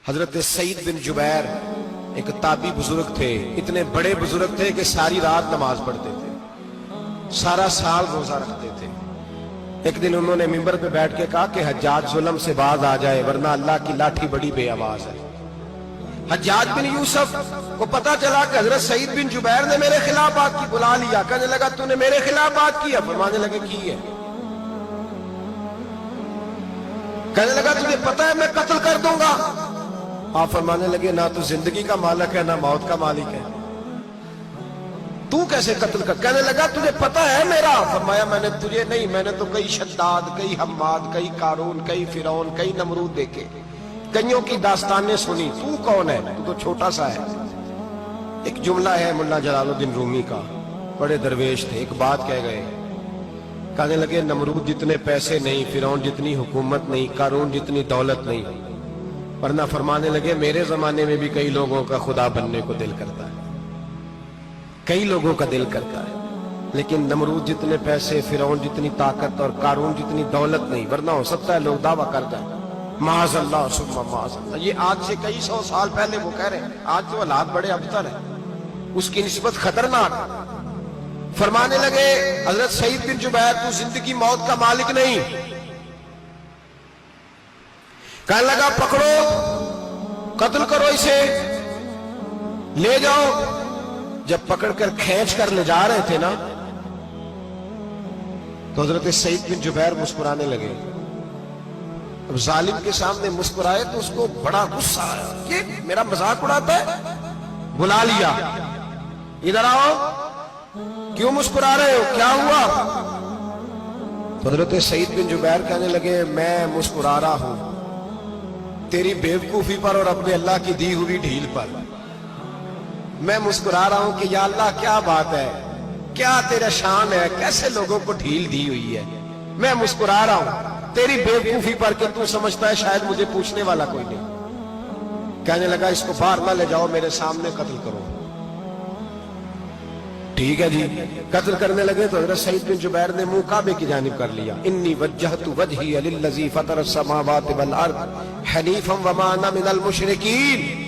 حضرت سعید بن جبیر ایک تابعی بزرگ تھے، اتنے بڑے بزرگ تھے کہ ساری رات نماز پڑھتے تھے، سارا سال روزہ رکھتے تھے۔ ایک دن انہوں نے ممبر پہ بیٹھ کے کہا کہ حجاج ظلم سے باز آ جائے ورنہ اللہ کی لاٹھی بڑی بے آواز ہے۔ حجاج بن یوسف کو پتا چلا کہ حضرت سعید بن جبیر نے میرے خلاف بات کی، بلا لیا، کہنے لگا تو نے میرے خلاف بات کی؟ فرمانے لگے کی ہے۔ کہنے لگا تجھے پتا ہے میں قتل کر دوں گا؟ آپ فرمانے لگے نہ تو زندگی کا مالک ہے نہ موت کا مالک ہے، تو کیسے قتل کر؟ کہنے لگا تجھے پتا ہے میرا؟ فرمایا میں نے تجھے نہیں، میں نے تو کئی شداد، کئی حماد، کئی قارون، کئی فرعون، کئی نمرود دیکھے، کئیوں کی داستانیں سنی، تو کون ہے؟ تو چھوٹا سا ہے۔ ایک جملہ ہے مولا جلال الدین رومی کا، بڑے درویش تھے، ایک بات کہہ گئے، کہنے لگے نمرود جتنے پیسے نہیں، فرعون جتنی حکومت نہیں، قارون جتنی دولت نہیں، ورنہ فرمانے لگے میرے زمانے میں بھی کئی لوگوں کا خدا بننے کو دل کرتا ہے، کئی لوگوں کا دل کرتا ہے، لیکن نمرود جتنے پیسے، فرعون جتنی طاقت اور قارون جتنی دولت نہیں، ورنہ ہو سکتا ہے لوگ دعویٰ کر جائیں معاذ اللہ ثم معاذ اللہ۔ یہ آج سے کئی سو سال پہلے وہ کہہ رہے ہیں، آج تو حالات بڑے ابتر ہیں، اس کی نسبت خطرناک۔ فرمانے لگے حضرت سعید بن جبیر تو زندگی موت کا مالک نہیں۔ کہنے لگا پکڑو، قتل کرو اسے، لے جاؤ۔ جب پکڑ کر کھینچ کر لے جا رہے تھے نا تو حضرت سعید بن جبیر مسکرانے لگے۔ اب ظالم کے سامنے مسکرائے تو اس کو بڑا غصہ آیا کہ میرا مذاق اڑاتا ہے، بلا لیا، ادھر آؤ، کیوں مسکرا رہے ہو، کیا ہوا؟ تو حضرت سعید بن جبیر کہنے لگے میں مسکرا رہا ہوں تیری بیوقوفی پر اور اپنے اللہ کی دی ہوئی ڈھیل پر۔ میں مسکرا رہا ہوں کہ یا اللہ کیا بات ہے، کیا تیرا شان ہے، کیسے لوگوں کو ڈھیل دی ہوئی ہے۔ میں مسکرا رہا ہوں تیری بیوقوفی پر کہ تو سمجھتا ہے شاید مجھے پوچھنے والا کوئی نہیں۔ کہنے لگا اس کو باہر نہ لے جاؤ، میرے سامنے قتل کرو۔ ٹھیک ہے جی، قتل کرنے لگے تو حضرت سعید بن جبیر نے منہ کعبے کی جانب کر لیا، انی وجہت وجہی للذی فطر السماوات والارض حنیفا وما انا من المشرکین۔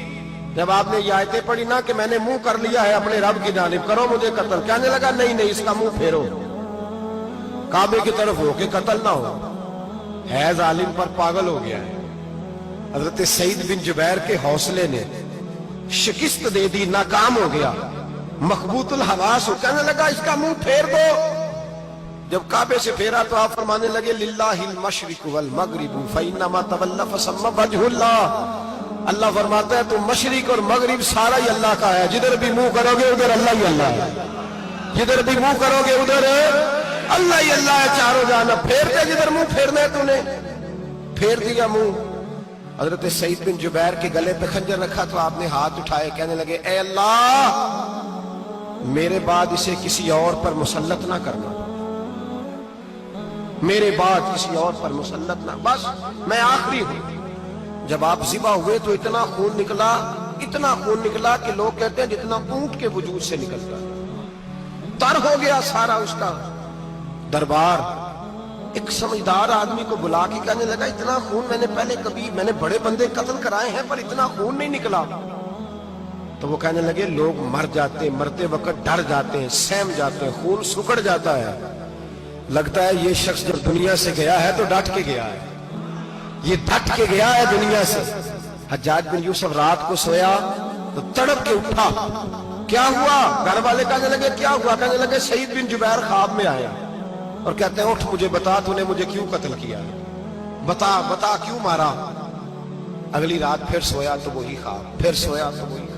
جب آپ نے یہ آیتیں پڑھی نا کہ میں نے منہ کر لیا ہے اپنے رب کی جانب، کرو مجھے قتل، کہنے لگا نہیں نہیں، اس کا منہ پھیرو، کعبے کی طرف ہو کہ قتل نہ ہو، ہے ظالم پر پاگل ہو گیا ہے۔ حضرت سعید بن جبیر کے حوصلے نے شکست دے دی، ناکام ہو گیا، مخبوط الحواس ہو، کہنے لگا اس کا منہ پھیر دو۔ جب کعبے سے پھیرا تو آپ فرمانے لگے للہ المشرق والمغرب فإنما تولى فثم وجه اللہ۔ اللہ فرماتا ہے تو مشرق اور مغرب سارا ہی اللہ کا ہے، جدھر بھی منہ کرو گے ادھر اللہ ہی اللہ ہے، جدھر بھی منہ کرو گے ادھر اللہ ہی اللہ ہے، چاروں جانب پھیر دے، جدھر منہ پھیرنا ہے تو نے پھیر دیا منہ۔ حضرت سعید بن جبیر کے گلے پہ خنجر رکھا تو آپ نے ہاتھ اٹھائے، کہنے لگے اے اللہ میرے بعد اسے کسی اور پر مسلط نہ کرنا، میرے بعد کسی اور پر مسلط نہ، بس میں آخری ہوں۔ جب آپ ذبح ہوئے تو اتنا خون نکلا، اتنا خون نکلا کہ لوگ کہتے ہیں جتنا اونٹ کے وجود سے نکلتا، تر ہو گیا سارا اس کا دربار۔ ایک سمجھدار آدمی کو بلا کے کہنے لگا اتنا خون میں نے بڑے بندے قتل کرائے ہیں پر اتنا خون نہیں نکلا۔ تو وہ کہنے لگے لوگ مر جاتے ہیں، مرتے وقت ڈر جاتے ہیں، سہم جاتے ہیں، خون سکڑ جاتا ہے، لگتا ہے یہ شخص جب دنیا سے گیا ہے تو ڈٹ کے گیا ہے، یہ ڈٹ کے گیا ہے دنیا سے۔ حجاج بن یوسف رات کو سویا تو تڑپ کے اٹھا، کیا ہوا؟ گھر والے کہنے لگے کیا ہوا؟ کہنے لگے سعید بن جبیر خواب میں آیا اور کہتے ہیں اٹھ مجھے بتا تو نے مجھے کیوں قتل کیا، بتا بتا کیوں مارا۔ اگلی رات پھر سویا تو وہی خواب، پھر سویا تو وہی خواب۔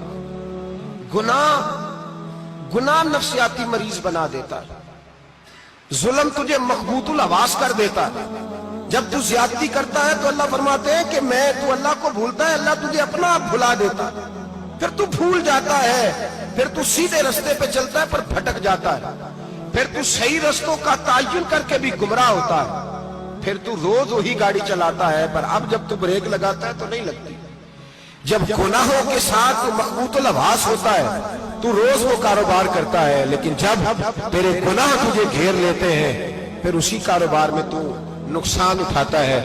گناہ نفسیاتی مریض بنا دیتا ہے، ظلم تجھے مخبوط الحواس کر دیتا ہے۔ جب تو زیادتی کرتا ہے تو اللہ فرماتے ہیں کہ تو اللہ کو بھولتا ہے، اللہ تجھے اپنا آپ بھلا دیتا ہے، پھر تو بھول جاتا ہے، پھر تو سیدھے رستے پہ چلتا ہے پر بھٹک جاتا ہے، پھر تو صحیح رستوں کا تعین کر کے بھی گمراہ ہوتا ہے، پھر تو روز وہی گاڑی چلاتا ہے پر اب جب تو بریک لگاتا ہے تو نہیں لگتی۔ جب گناہوں کے ساتھ تو مخبوط الحواس ہوتا ہے تو روز وہ کاروبار کرتا ہے، لیکن جب تیرے گناہ تجھے گھیر لیتے ہیں پھر اسی کاروبار میں تو نقصان اٹھاتا ہے۔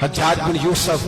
حجاج بن یوسف